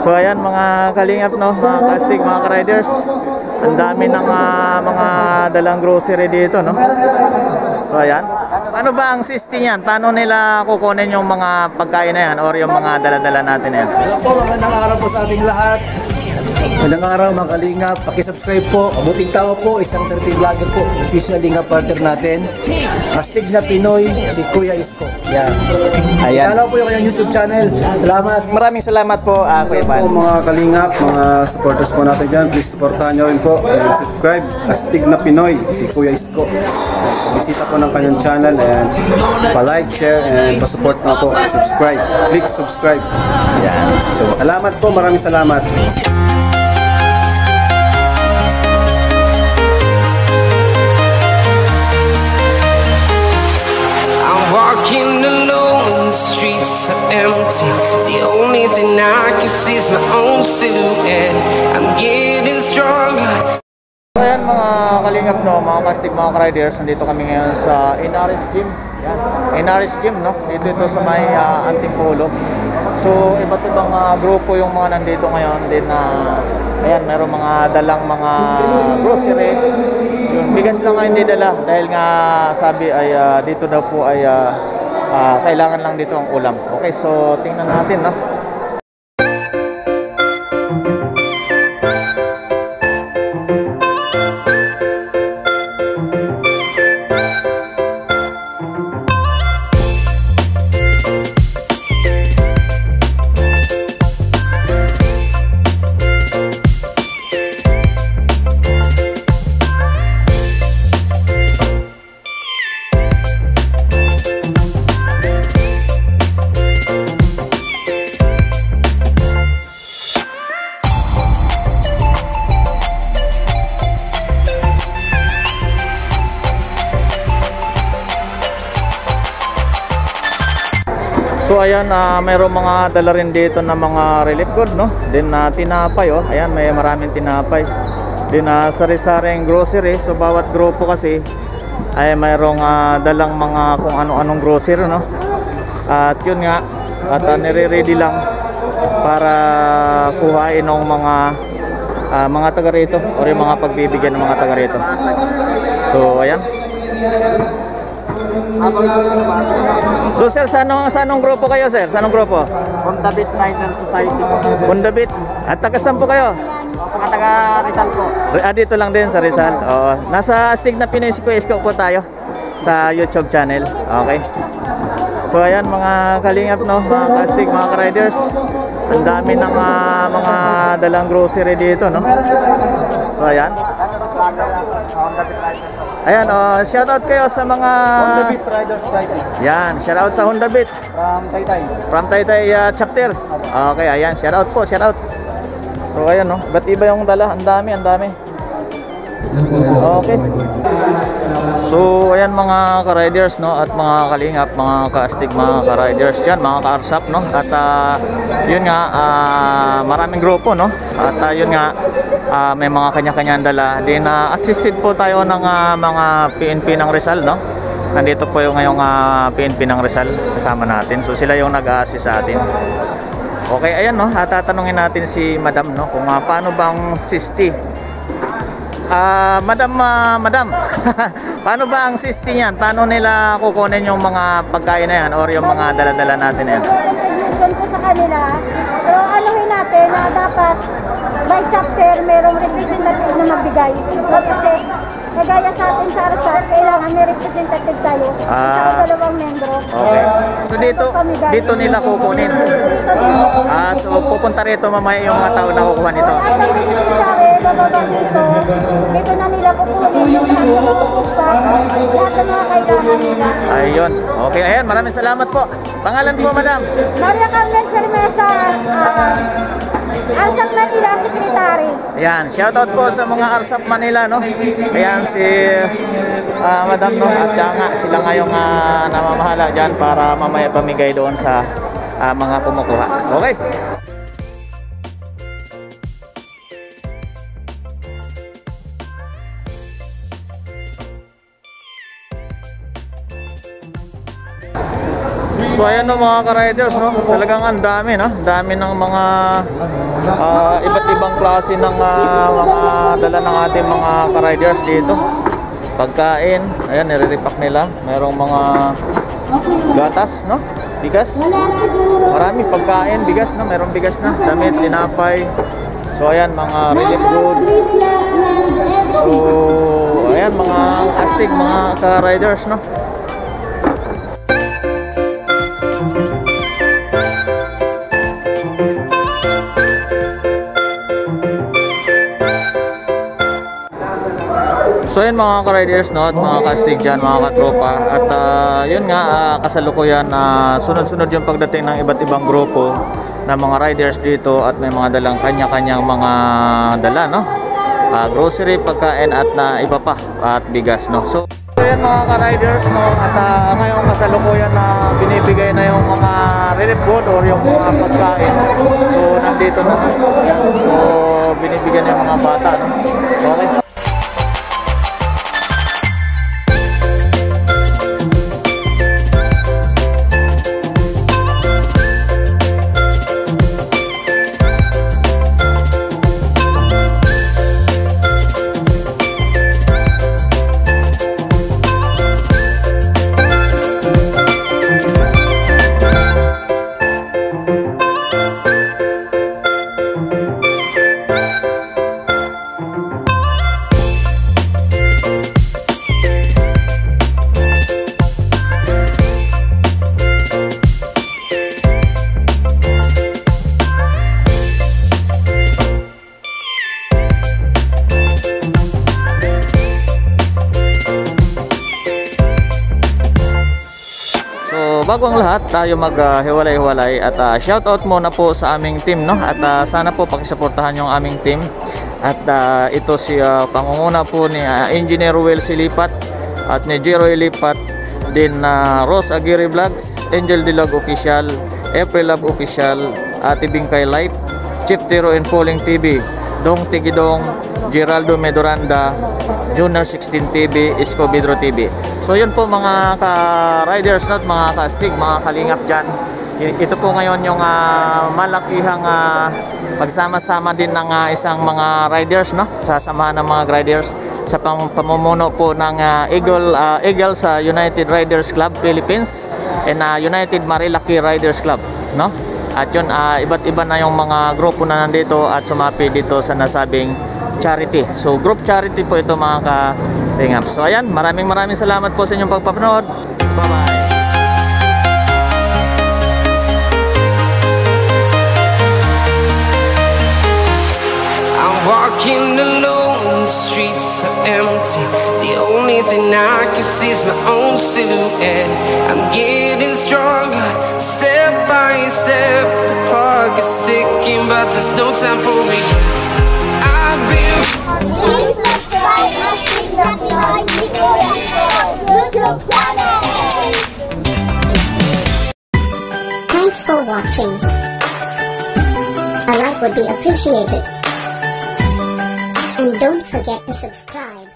So ayan mga kalingap, no, mga kastig, mga ka-riders, ang dami ng mga dalang grocery dito, no. So ayan, ano ba ang system niyan? Paano nila kukunin yung mga pagkain na yan or yung mga dala-dala natin na yan? Hello po, magandang araw po sa ating lahat. Magandang araw mga kalingap, pakisubscribe po. Abuting tao po, isang charity vlogger po, official lingap partner natin, Astig na Pinoy, si Kuya Isko. Yan. Ayan. Follow po yung kanyang YouTube channel. Salamat. Maraming salamat po, Kuya Pan. Po mga kalingap, mga supporters po natin dyan, please supportahan nyo rin po and subscribe, Astig na Pinoy, si Kuya Isko. Bisita po ng kanyang channel and pa-like, share and pa-support na po, subscribe, click subscribe. Ayan. So, salamat po, maraming salamat. Walking alone, the streets are empty. The only thing I can see is my own silhouette. I'm getting stronger. So ayan mga kalingap, no, mga kastig, mga riders, nandito kami ngayon sa Inaris Gym. Yan, Inaris Gym, no, dito ito sa may Antipolo. So iba't ibang grupo yung mga nandito ngayon din. Ayan, meron mga dalang mga grocery. Yung bigas lang nga hindi dala dahil nga sabi ay dito daw po ay kailangan lang dito ang ulam. Okay, so tingnan natin, no. So ayan, mayroong mga dala rin dito na mga relief good, no. Then tinapay, oh. Ayan, may maraming tinapay. Then sari-saring grocery. So bawat grupo kasi ay mayroong dalang mga kung ano-anong grocery, no. At yun nga, at nire-ready lang para kuhain ng mga taga rito or yung mga pagbibigyan ng mga taga rito. So ayan. So sir, sa anong grupo kayo, sir? Sa anong grupo? Bundabit Rider Society po. Bundabit. At taga saan po kayo? Taga Rizal po. Dito lang din sa Rizal. Oo. Nasa Astig na Pinoy, si Kuya Isko po tayo sa YouTube channel. Okay. So ayan mga kalingap, no, mga Astig, mga ka-riders, ang dami ng mga dalang grocery dito, no. So ayan. Ayan, shoutout kayo sa mga Bundabit Rider Society. yan, shoutout sa Hondabit From Taytay. from Taytay chapter. Okay, ayan, shoutout po, shoutout. So ayan, no, ba't iba yung dala, ang dami. Okay. So ayan mga ka-riders, no, at mga kalingap, mga ka-astig, mga ka-riders dyan, mga ka-arsap, no. At yun nga, maraming grupo, no. At yun nga, may mga kanya-kanyang dala. Then assisted po tayo ng mga PNP ng Rizal, no. Nandito po yung ngayong PNP ng Rizal kasama natin. So sila yung nag-a-assist sa atin. Okay, ayan, no, tatanungin natin si Madam, no, kung paano bang sisti. Madam, paano ba ang system niyan? Paano nila kukunin yung mga pagkain na yan or yung mga dala-dala natin na yan? Distribution po sa kanila. Pero anuhin natin na dapat by chapter merong representative na magbigay. Kasi kagaya sa atin sa Arsat, kailangan may representative tayo. Isa o dalawang membro. Okay. So dito nila kukunin. So pupunta rito mamaya yung mga tao na kukuha nito. At ang beneficiary, bababa dito na nila kukunin yung lahat ng mga kailangan nila. Ayun. Okay, ayan. Maraming salamat po. Pangalan po, Madam? Maria Carmen Cermesa, Arsat Manila Secretary. Ayan. Shoutout po sa mga Arsap Manila, no? Ayan si Madam, no? At nga, sila nga yung namamahala dyan para mamaya pamigay doon sa mga kumukuha. Okay. So ayan no mga ka-riders, no? Talagang ang dami, no? Dami ng mga iba't ibang klase ng mga dala ng ating mga ka-riders dito. Pagkain, ayan, nire-repack nila. Merong mga gatas, no? Bigas. Maraming pagkain, bigas, no? Merong bigas na, damit, tinapay. So ayan, mga relief good. So ayan, mga astig, mga ka-riders, no? So yun mga ka-riders, no, at mga kastig dyan, mga katropa. At yun nga, kasalukuyan sunod-sunod yung pagdating ng iba't ibang grupo na mga riders dito at may mga dalang kanya-kanyang mga dala, no? Grocery, pagkain at iba pa, at bigas, no? So yun mga ka-riders, no, at ngayong kasalukuyan na binibigay na yung mga relief good or yung mga pagkain. So nandito na. So binibigyan yung mga bata, no? Okay. So bago ang lahat, tayo maghiwalay-hiwalay at shoutout muna po sa aming team, no? At sana po pakisuportahan yung aming team. At ito si pangunguna po ni Engineer Will Silipat at ni Jeroy Lipat, din Rose Aguirre Vlogs, Angel Dilog Official, April Love Official, Ate Bingkay Life, Chief Tiro and Polling TV, Dong Tigidong, Geraldo Medoranda, Junior 16 TV, Isko Bidro TV. So yun po mga ka-riders, not mga ka-astig, mga kalingap dyan. Ito po ngayon yung malakihang pagsama-sama din ng isang mga riders, no? Sasamahan ng mga riders sa pamumuno po ng Eagle sa United Riders Club Philippines and United Marilaki Riders Club, no? At yun, iba't iba na yung mga grupo na nandito at sumapi dito sa nasabing charity. So group charity po ito mga ka-tingap. So ayan, maraming salamat po sa inyong pagpapanood. Bye-bye. I'm walking alone, the streets are empty. The only thing I can see is my own silhouette. I'm getting stronger, step by step. The clock is ticking, but there's no time for regrets. I've been Please subscribe Astig na Pinoy si Kuya Isko YouTube channel. Thanks for watching. A like would be appreciated. And don't forget to subscribe.